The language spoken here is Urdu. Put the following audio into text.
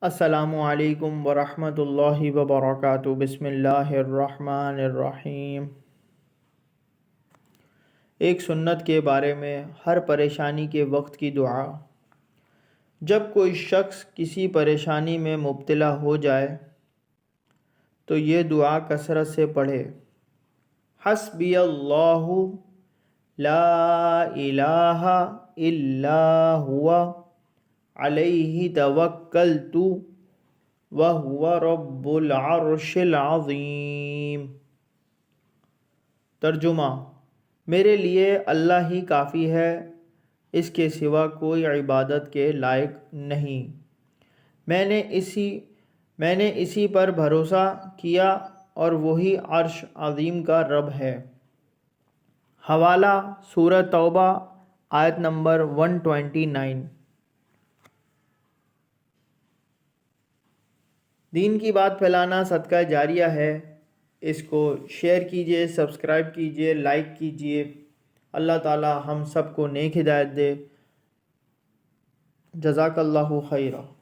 السلام علیکم ورحمۃ اللہ وبرکاتہ۔ بسم اللہ الرحمن الرحیم۔ ایک سنت کے بارے میں ہر پریشانی کے وقت کی دعا۔ جب کوئی شخص کسی پریشانی میں مبتلا ہو جائے تو یہ دعا کثرت سے پڑھے۔ حسبی اللہ لا الہ الا ہوا علیہ توکلت وہو رب العرش العظیم۔ ترجمہ: میرے لیے اللہ ہی کافی ہے، اس کے سوا کوئی عبادت کے لائق نہیں۔ میں نے اسی پر بھروسہ کیا اور وہی عرش عظیم کا رب ہے۔ حوالہ: سورہ توبہ آیت نمبر 129۔ دین کی بات پھیلانا صدقہ جاریہ ہے۔ اس کو شیئر کیجئے، سبسکرائب کیجئے، لائک کیجئے۔ اللہ تعالی ہم سب کو نیک ہدایت دے۔ جزاک اللہ خیرہ۔